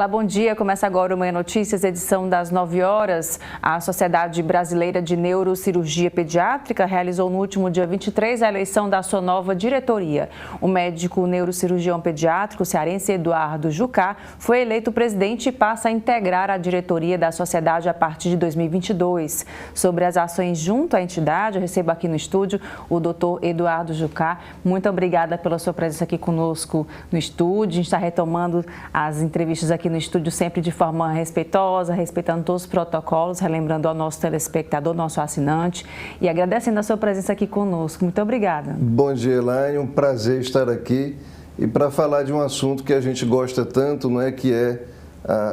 Olá, bom dia. Começa agora o Manhã Notícias, edição das 9 horas. A Sociedade Brasileira de Neurocirurgia Pediátrica realizou no último dia 23 a eleição da sua nova diretoria. O médico neurocirurgião pediátrico cearense Eduardo Jucá foi eleito presidente e passa a integrar a diretoria da sociedade a partir de 2022. Sobre as ações junto à entidade, eu recebo aqui no estúdio o doutor Eduardo Jucá. Muito obrigada pela sua presença aqui conosco no estúdio. A gente está retomando as entrevistas aqui no estúdio sempre de forma respeitosa, respeitando todos os protocolos, relembrando ao nosso telespectador, nosso assinante e agradecendo a sua presença aqui conosco. Muito obrigada. Bom dia, Elaine. Um prazer estar aqui e para falar de um assunto que a gente gosta tanto, não é, que é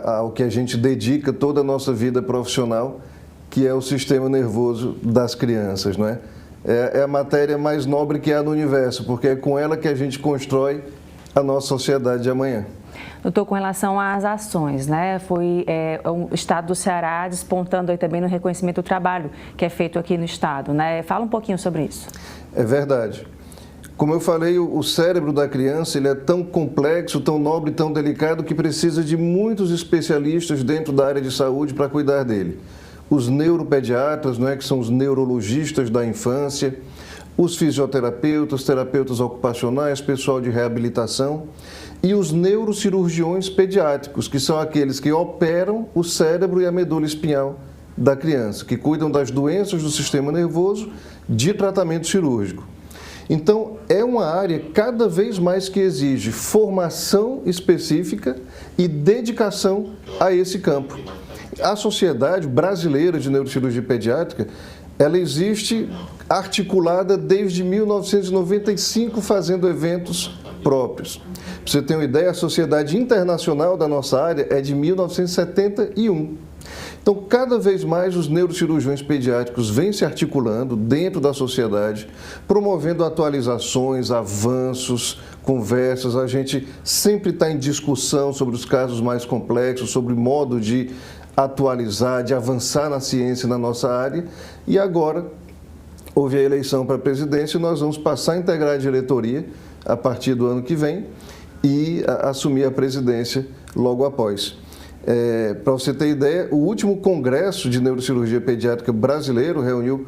ao que a gente dedica toda a nossa vida profissional, que é o sistema nervoso das crianças, não é? É a matéria mais nobre que há no universo, porque é com ela que a gente constrói a nossa sociedade de amanhã. Doutor, com relação às ações, né? Foi o estado do Ceará despontando aí também no reconhecimento do trabalho que é feito aqui no estado, né? Fala um pouquinho sobre isso. É verdade. Como eu falei, o cérebro da criança ele é tão complexo, tão nobre, tão delicado que precisa de muitos especialistas dentro da área de saúde para cuidar dele. Os neuropediatras, não é, que são os neurologistas da infância, os fisioterapeutas, terapeutas ocupacionais, pessoal de reabilitação e os neurocirurgiões pediátricos, que são aqueles que operam o cérebro e a medula espinhal da criança, que cuidam das doenças do sistema nervoso de tratamento cirúrgico. Então, é uma área cada vez mais que exige formação específica e dedicação a esse campo. A Sociedade Brasileira de Neurocirurgia Pediátrica, ela existe articulada desde 1995, fazendo eventos próprios. Para você ter uma ideia, a Sociedade Internacional da nossa área é de 1971. Então, cada vez mais os neurocirurgiões pediátricos vêm se articulando dentro da sociedade, promovendo atualizações, avanços, conversas. A gente sempre está em discussão sobre os casos mais complexos, sobre o modo de atualizar, de avançar na ciência na nossa área. E agora houve a eleição para a presidência e nós vamos passar a integrar a diretoria a partir do ano que vem e assumir a presidência logo após. Para você ter ideia, o último congresso de neurocirurgia pediátrica brasileiro reuniu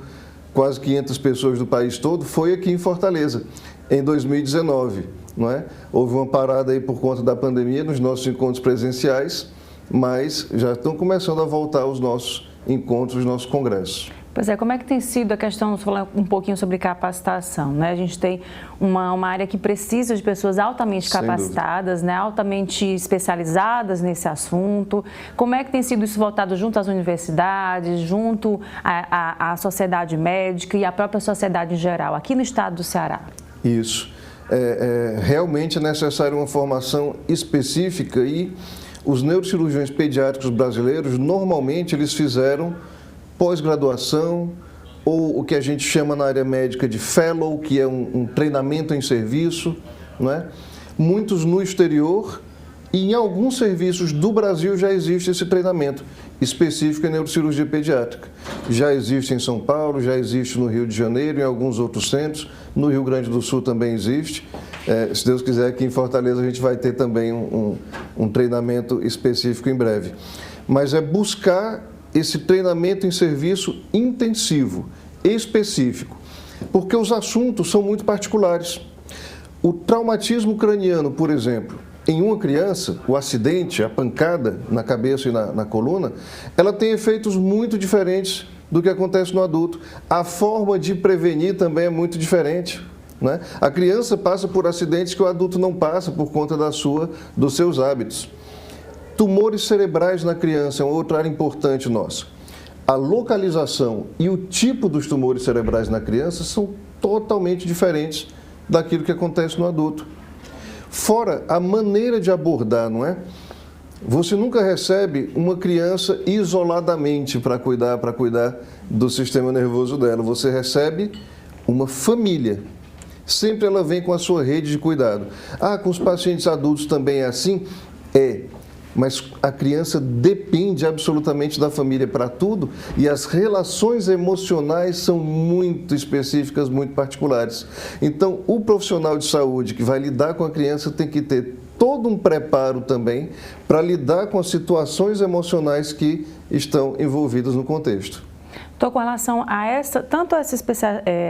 quase 500 pessoas do país todo, foi aqui em Fortaleza, em 2019. Não é? Houve uma parada aí por conta da pandemia nos nossos encontros presenciais, mas já estão começando a voltar os nossos encontros, os nossos congressos. Pois é, como é que tem sido a questão, falando um pouquinho sobre capacitação, né? A gente tem uma área que precisa de pessoas altamente capacitadas, né? Altamente especializadas nesse assunto. Como é que tem sido isso voltado junto às universidades, junto à sociedade médica e à própria sociedade em geral, aqui no estado do Ceará? Isso. Realmente é necessária uma formação específica e os neurocirurgiões pediátricos brasileiros, normalmente, eles fizeram pós-graduação ou o que a gente chama na área médica de fellow, que é um treinamento em serviço, não é? Muitos no exterior e em alguns serviços do Brasil já existe esse treinamento específico em neurocirurgia pediátrica. Já existe em São Paulo, já existe no Rio de Janeiro, em alguns outros centros, no Rio Grande do Sul também existe. Se Deus quiser, aqui em Fortaleza a gente vai ter também um treinamento específico em breve. Mas é buscar esse treinamento em serviço intensivo, específico, porque os assuntos são muito particulares. O traumatismo craniano, por exemplo, em uma criança, o acidente, a pancada na cabeça e na coluna, ela tem efeitos muito diferentes do que acontece no adulto. A forma de prevenir também é muito diferente, né? A criança passa por acidentes que o adulto não passa por conta dos seus hábitos. Tumores cerebrais na criança é uma outra área importante nossa. A localização e o tipo dos tumores cerebrais na criança são totalmente diferentes daquilo que acontece no adulto. Fora a maneira de abordar, não é? Você nunca recebe uma criança isoladamente para cuidar do sistema nervoso dela. Você recebe uma família. Sempre ela vem com a sua rede de cuidado. Com os pacientes adultos também é assim? Mas a criança depende absolutamente da família para tudo e as relações emocionais são muito específicas, muito particulares. Então, o profissional de saúde que vai lidar com a criança tem que ter todo um preparo também para lidar com as situações emocionais que estão envolvidas no contexto. Então, com relação a tanto essa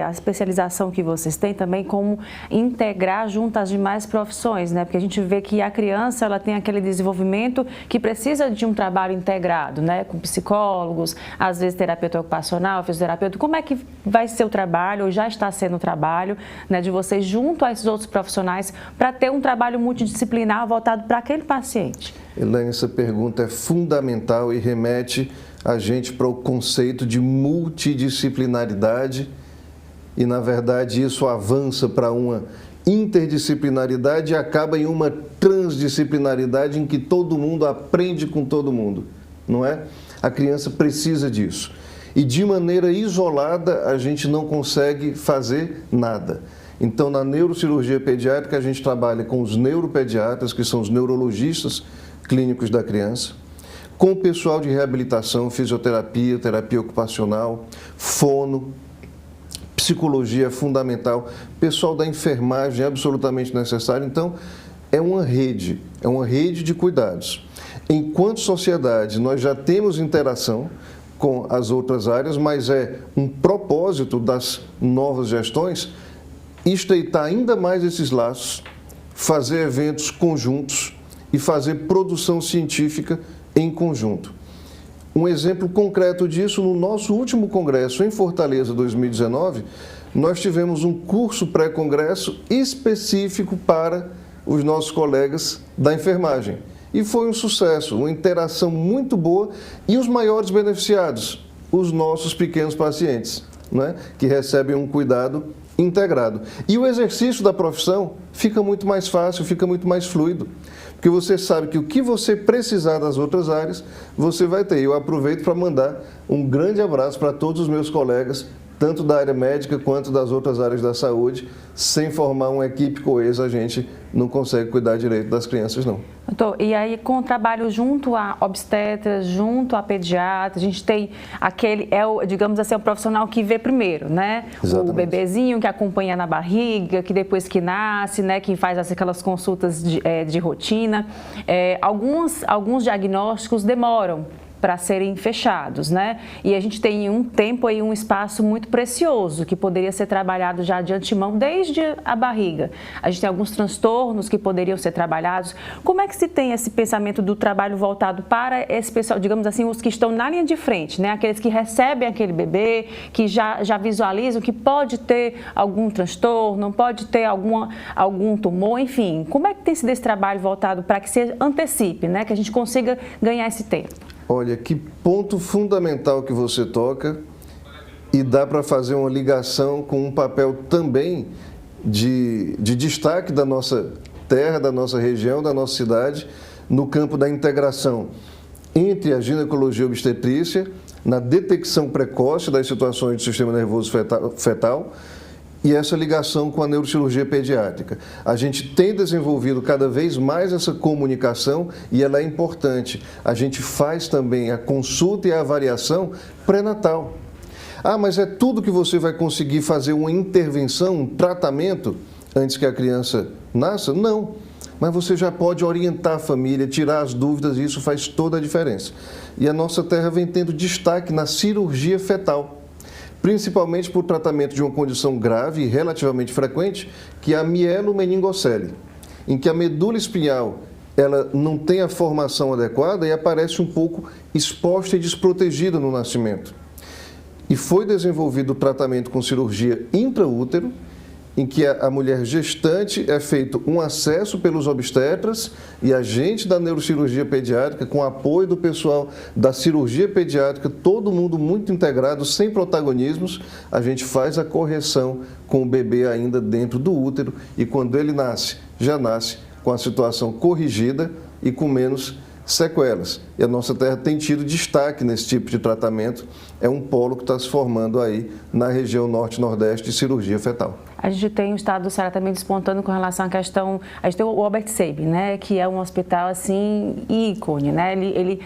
a especialização que vocês têm também, como integrar junto às demais profissões, né? Porque a gente vê que a criança, ela tem aquele desenvolvimento que precisa de um trabalho integrado, né? Com psicólogos, às vezes terapeuta ocupacional, fisioterapeuta. Como é que vai ser o trabalho, ou já está sendo o trabalho, né, de vocês junto a esses outros profissionais para ter um trabalho multidisciplinar voltado para aquele paciente? Elaine, essa pergunta é fundamental e remete a gente para o conceito de multidisciplinaridade e, na verdade, isso avança para uma interdisciplinaridade e acaba em uma transdisciplinaridade em que todo mundo aprende com todo mundo, não é? A criança precisa disso. E, de maneira isolada, a gente não consegue fazer nada. Então, na neurocirurgia pediátrica, a gente trabalha com os neuropediatras, que são os neurologistas clínicos da criança, com o pessoal de reabilitação, fisioterapia, terapia ocupacional, fono, psicologia fundamental, pessoal da enfermagem absolutamente necessário. Então, é uma rede de cuidados. Enquanto sociedade, nós já temos interação com as outras áreas, mas é um propósito das novas gestões estreitar ainda mais esses laços, fazer eventos conjuntos e fazer produção científica em conjunto. Um exemplo concreto disso, no nosso último congresso em Fortaleza 2019, nós tivemos um curso pré-congresso específico para os nossos colegas da enfermagem. E foi um sucesso, uma interação muito boa e os maiores beneficiados, os nossos pequenos pacientes, né, que recebem um cuidado integrado. E o exercício da profissão fica muito mais fácil, fica muito mais fluido. Porque você sabe que o que você precisar das outras áreas, você vai ter. Eu aproveito para mandar um grande abraço para todos os meus colegas, tanto da área médica quanto das outras áreas da saúde. Sem formar uma equipe coesa, a gente não consegue cuidar direito das crianças, não. Doutor, e aí com o trabalho junto a obstetras, junto a pediatra, a gente tem aquele, digamos assim, o profissional que vê primeiro, né? Exatamente. O bebezinho que acompanha na barriga, que depois que nasce, né? Que faz aquelas consultas de rotina. Alguns diagnósticos demoram para serem fechados, né? E a gente tem um tempo aí, um espaço muito precioso que poderia ser trabalhado já de antemão desde a barriga. A gente tem alguns transtornos que poderiam ser trabalhados. Como é que se tem esse pensamento do trabalho voltado para esse pessoal, digamos assim, os que estão na linha de frente, né? Aqueles que recebem aquele bebê, que já visualizam que pode ter algum transtorno, pode ter algum tumor, enfim. Como é que tem sido esse trabalho voltado para que se antecipe, né? Que a gente consiga ganhar esse tempo? Olha, que ponto fundamental que você toca e dá para fazer uma ligação com um papel também de destaque da nossa terra, da nossa região, da nossa cidade, no campo da integração entre a ginecologia e a obstetrícia, na detecção precoce das situações do sistema nervoso fetal e essa ligação com a neurocirurgia pediátrica. A gente tem desenvolvido cada vez mais essa comunicação e ela é importante. A gente faz também a consulta e a avaliação pré-natal. Ah, mas é tudo que você vai conseguir fazer uma intervenção, um tratamento antes que a criança nasça? Não. Mas você já pode orientar a família, tirar as dúvidas e isso faz toda a diferença. E a nossa terra vem tendo destaque na cirurgia fetal, principalmente por tratamento de uma condição grave e relativamente frequente, que é a mielomeningocele, em que a medula espinhal ela não tem a formação adequada e aparece um pouco exposta e desprotegida no nascimento. E foi desenvolvido o tratamento com cirurgia intraútero, em que a mulher gestante é feito um acesso pelos obstetras e a gente da neurocirurgia pediátrica, com apoio do pessoal da cirurgia pediátrica, todo mundo muito integrado, sem protagonismos, a gente faz a correção com o bebê ainda dentro do útero e quando ele nasce, já nasce com a situação corrigida e com menos sequelas. E a nossa terra tem tido destaque nesse tipo de tratamento, é um polo que está se formando aí na região norte-nordeste de cirurgia fetal. A gente tem o estado do Ceará também despontando com relação à questão... A gente tem o Albert Sabin, né, que é um hospital, assim, ícone, né? Ele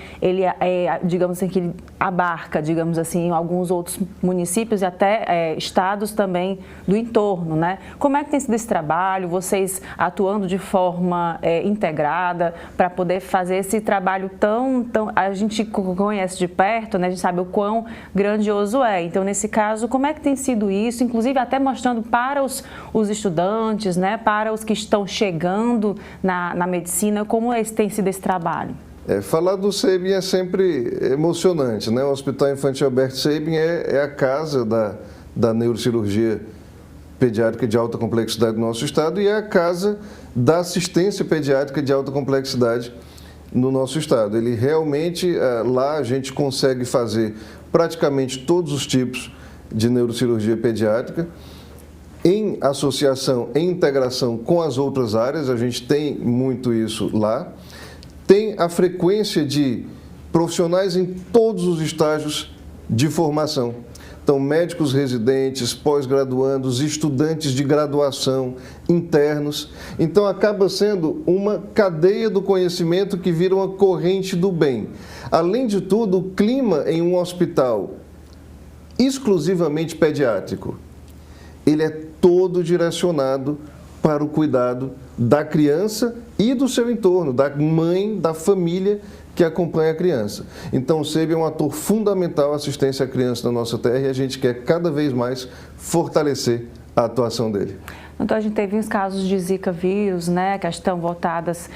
é, digamos assim, que ele abarca, digamos assim, alguns outros municípios e até estados também do entorno, né? Como é que tem sido esse trabalho? Vocês atuando de forma integrada para poder fazer esse trabalho tão... A gente conhece de perto, né? A gente sabe o quão grandioso é. Então, nesse caso, como é que tem sido isso? Inclusive, até mostrando para os estudantes, né, para os que estão chegando na medicina, como tem sido esse trabalho? Falar do Sabin é sempre emocionante, né? O Hospital Infantil Albert Sabin é a casa da neurocirurgia pediátrica de alta complexidade do nosso estado e é a casa da assistência pediátrica de alta complexidade no nosso estado. Ele realmente, lá a gente consegue fazer praticamente todos os tipos de neurocirurgia pediátrica, em associação, em integração com as outras áreas, a gente tem muito isso lá. Tem a frequência de profissionais em todos os estágios de formação. Então, médicos residentes, pós-graduandos, estudantes de graduação, internos. Então, acaba sendo uma cadeia do conhecimento que vira uma corrente do bem. Além de tudo, o clima em um hospital exclusivamente pediátrico, ele é todo direcionado para o cuidado da criança e do seu entorno, da mãe, da família que acompanha a criança. Então, o Sabin é um ator fundamental à assistência à criança na nossa terra e a gente quer cada vez mais fortalecer a atuação dele. Então, a gente teve uns casos de Zika vírus, né, que estão voltadas,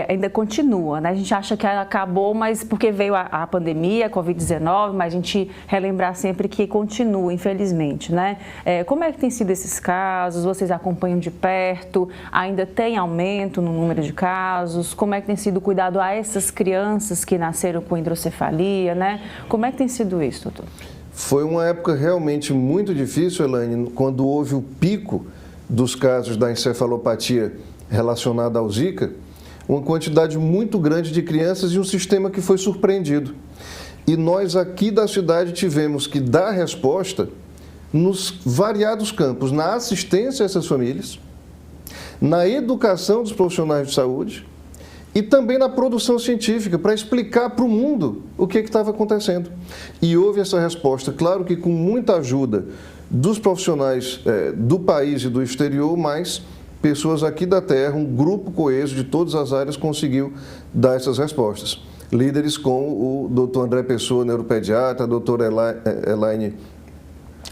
ainda continua, né? A gente acha que acabou, mas porque veio a pandemia, a Covid-19, mas a gente relembrar sempre que continua, infelizmente, né? Como é que tem sido esses casos? Vocês acompanham de perto? Ainda tem aumento no número de casos? Como é que tem sido o cuidado a essas crianças que nasceram com hidrocefalia, né? Como é que tem sido isso, doutor? Foi uma época realmente muito difícil, Elaine, quando houve o pico dos casos da encefalopatia relacionada ao Zika, uma quantidade muito grande de crianças e um sistema que foi surpreendido. E nós aqui da cidade tivemos que dar resposta nos variados campos, na assistência a essas famílias, na educação dos profissionais de saúde e também na produção científica, para explicar para o mundo o que estava acontecendo. E houve essa resposta, claro que com muita ajuda dos profissionais do país e do exterior, mas pessoas aqui da terra, um grupo coeso de todas as áreas conseguiu dar essas respostas. Líderes como o Dr. André Pessoa, neuropediatra, a doutora Elaine,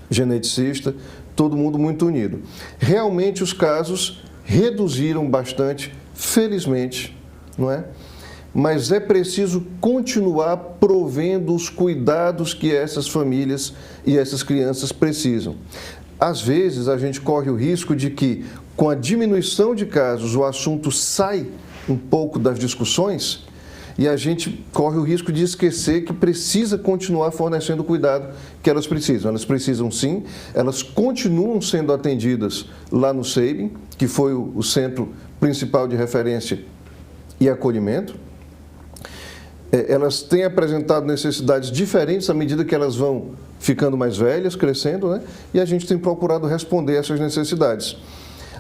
geneticista, todo mundo muito unido. Realmente os casos reduziram bastante, felizmente, não é? Mas é preciso continuar provendo os cuidados que essas famílias e essas crianças precisam. Às vezes, a gente corre o risco de que, com a diminuição de casos, o assunto sai um pouco das discussões e a gente corre o risco de esquecer que precisa continuar fornecendo o cuidado que elas precisam. Elas precisam sim, elas continuam sendo atendidas lá no Sabin, que foi o centro principal de referência e acolhimento. Elas têm apresentado necessidades diferentes à medida que elas vão ficando mais velhas, crescendo, né? E a gente tem procurado responder a essas necessidades.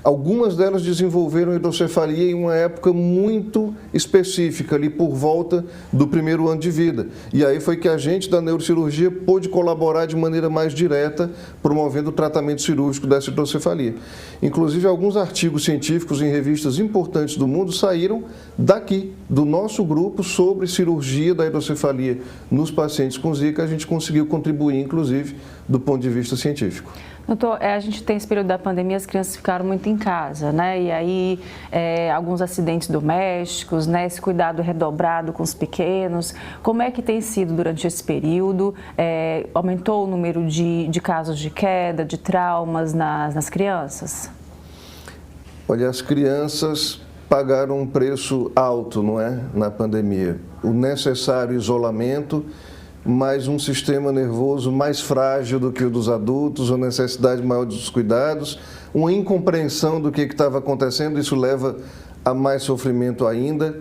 Algumas delas desenvolveram hidrocefalia em uma época muito específica, ali por volta do primeiro ano de vida. E aí foi que a gente da neurocirurgia pôde colaborar de maneira mais direta, promovendo o tratamento cirúrgico dessa hidrocefalia. Inclusive, alguns artigos científicos em revistas importantes do mundo saíram daqui, do nosso grupo, sobre cirurgia da hidrocefalia nos pacientes com Zika. A gente conseguiu contribuir, inclusive, do ponto de vista científico. Doutor, a gente tem esse período da pandemia, as crianças ficaram muito em casa, né? E aí, alguns acidentes domésticos, né? Esse cuidado redobrado com os pequenos. Como é que tem sido durante esse período? Aumentou o número de casos de queda, de traumas nas crianças? Olha, as crianças pagaram um preço alto, não é? Na pandemia. O necessário isolamento, mas um sistema nervoso mais frágil do que o dos adultos, uma necessidade maior dos cuidados, uma incompreensão do que estava acontecendo, isso leva a mais sofrimento ainda.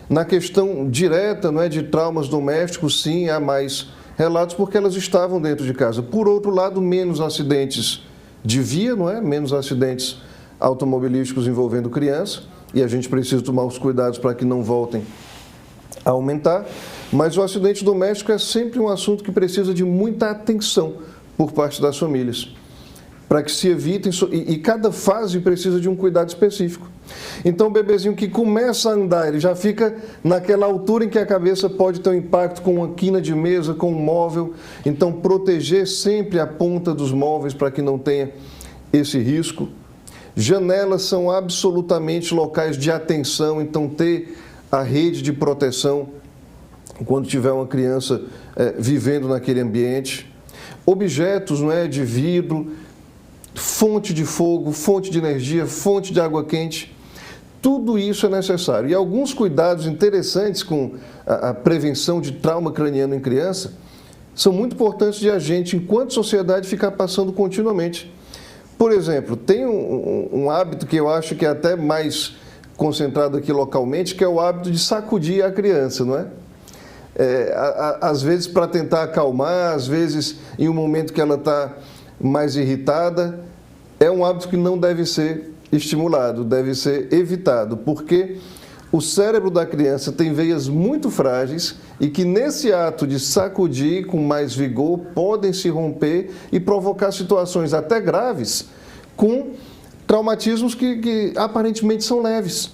Na questão direta, não é, de traumas domésticos, sim, há mais relatos porque elas estavam dentro de casa. Por outro lado, menos acidentes de via, não é? Menos acidentes automobilísticos envolvendo criança, e a gente precisa tomar os cuidados para que não voltem a aumentar, mas o acidente doméstico é sempre um assunto que precisa de muita atenção por parte das famílias, para que se evitem, e cada fase precisa de um cuidado específico. Então o bebezinho que começa a andar, ele já fica naquela altura em que a cabeça pode ter um impacto com uma quina de mesa, com um móvel, então proteger sempre a ponta dos móveis para que não tenha esse risco. Janelas são absolutamente locais de atenção, então ter a rede de proteção quando tiver uma criança vivendo naquele ambiente. Objetos, não é, de vidro, fonte de fogo, fonte de energia, fonte de água quente, tudo isso é necessário. E alguns cuidados interessantes com a prevenção de trauma craniano em criança são muito importantes de a gente, enquanto sociedade, ficar passando continuamente. Por exemplo, tem um hábito que eu acho que é até mais concentrado aqui localmente, que é o hábito de sacudir a criança, não é? Às vezes para tentar acalmar, às vezes em um momento que ela está mais irritada, é um hábito que não deve ser estimulado, deve ser evitado, porque o cérebro da criança tem veias muito frágeis e que nesse ato de sacudir com mais vigor podem se romper e provocar situações até graves com traumatismos que aparentemente são leves.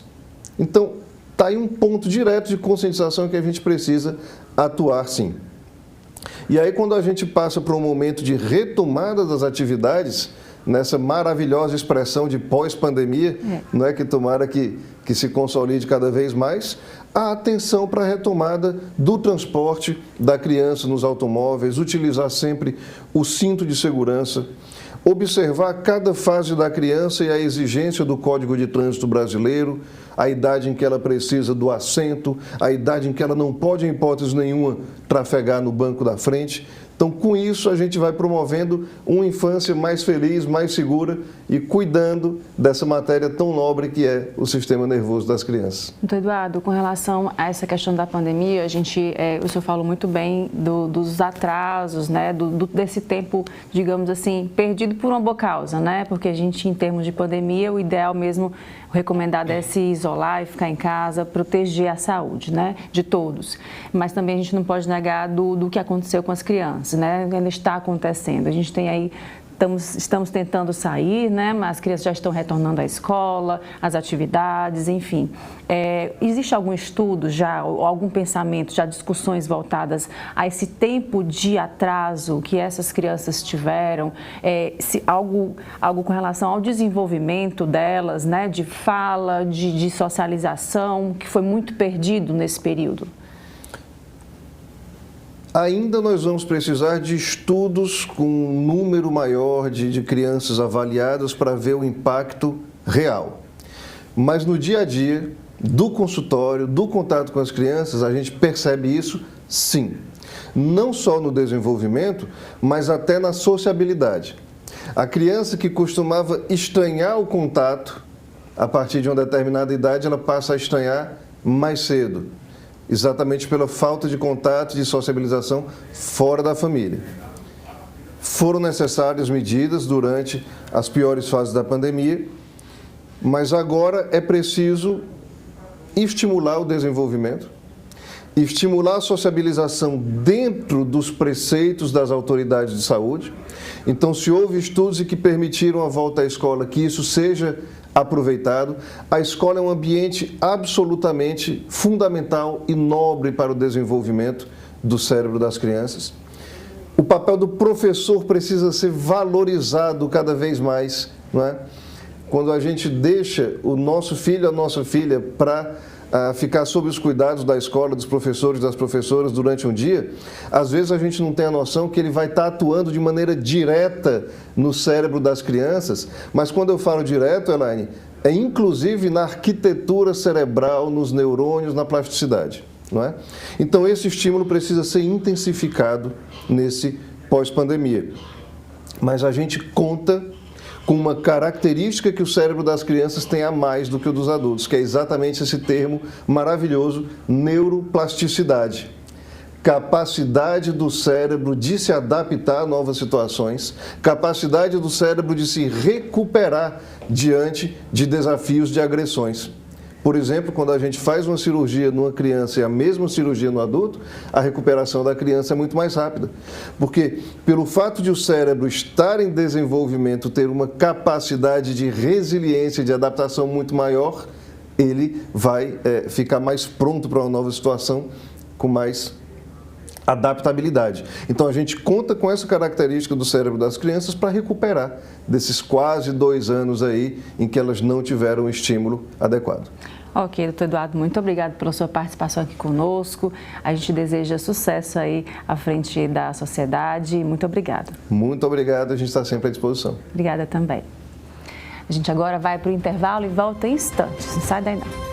Então, está aí um ponto direto de conscientização que a gente precisa atuar sim. E aí quando a gente passa para um momento de retomada das atividades, nessa maravilhosa expressão de pós-pandemia, não é, que tomara que se consolide cada vez mais, a atenção para a retomada do transporte da criança nos automóveis, utilizar sempre o cinto de segurança, observar cada fase da criança e a exigência do Código de Trânsito Brasileiro, a idade em que ela precisa do assento, a idade em que ela não pode, em hipótese nenhuma, trafegar no banco da frente. Então, com isso, a gente vai promovendo uma infância mais feliz, mais segura e cuidando dessa matéria tão nobre que é o sistema nervoso das crianças. Doutor Eduardo, com relação a essa questão da pandemia, o senhor falou muito bem dos atrasos, né, desse tempo, digamos assim, perdido por uma boa causa, né? Porque a gente, em termos de pandemia, o ideal mesmo, o recomendado é se isolar e ficar em casa, proteger a saúde, né, de todos. Mas também a gente não pode negar do que aconteceu com as crianças, né? Ainda está acontecendo. A gente tem aí, estamos tentando sair, né? Mas as crianças já estão retornando à escola, às atividades, enfim. Existe algum estudo já, ou algum pensamento, já discussões voltadas a esse tempo de atraso que essas crianças tiveram, algo com relação ao desenvolvimento delas, né? De fala, de socialização, que foi muito perdido nesse período? Ainda nós vamos precisar de estudos com um número maior de crianças avaliadas para ver o impacto real. Mas no dia a dia, do consultório, do contato com as crianças, a gente percebe isso sim. Não só no desenvolvimento, mas até na sociabilidade. A criança que costumava estranhar o contato, a partir de uma determinada idade, ela passa a estranhar mais cedo. Exatamente pela falta de contato e de sociabilização fora da família. Foram necessárias medidas durante as piores fases da pandemia, mas agora é preciso estimular o desenvolvimento, estimular a sociabilização dentro dos preceitos das autoridades de saúde. Então, se houve estudos que permitiram a volta à escola, que isso seja aproveitado. A escola é um ambiente absolutamente fundamental e nobre para o desenvolvimento do cérebro das crianças. O papel do professor precisa ser valorizado cada vez mais, não é? Quando a gente deixa o nosso filho, a nossa filha, para ficar sob os cuidados da escola, dos professores, das professoras durante um dia, às vezes a gente não tem a noção que ele vai estar atuando de maneira direta no cérebro das crianças, mas quando eu falo direto, Elaine, é inclusive na arquitetura cerebral, nos neurônios, na plasticidade, não é? Então esse estímulo precisa ser intensificado nesse pós-pandemia. Mas a gente conta com uma característica que o cérebro das crianças tem a mais do que o dos adultos, que é exatamente esse termo maravilhoso, neuroplasticidade. capacidade do cérebro de se adaptar a novas situações, capacidade do cérebro de se recuperar diante de desafios de agressões. Por exemplo, quando a gente faz uma cirurgia numa criança e a mesma cirurgia no adulto, a recuperação da criança é muito mais rápida. Porque pelo fato de o cérebro estar em desenvolvimento, ter uma capacidade de resiliência, de adaptação muito maior, ele vai ficar mais pronto para uma nova situação com mais adaptabilidade. Então a gente conta com essa característica do cérebro das crianças para recuperar desses quase 2 anos aí em que elas não tiveram o estímulo adequado. Ok, doutor Eduardo, muito obrigado pela sua participação aqui conosco. A gente deseja sucesso aí à frente da sociedade. Muito obrigada. Muito obrigado, a gente está sempre à disposição. Obrigada também. A gente agora vai para o intervalo e volta em instantes. Não sai daí não.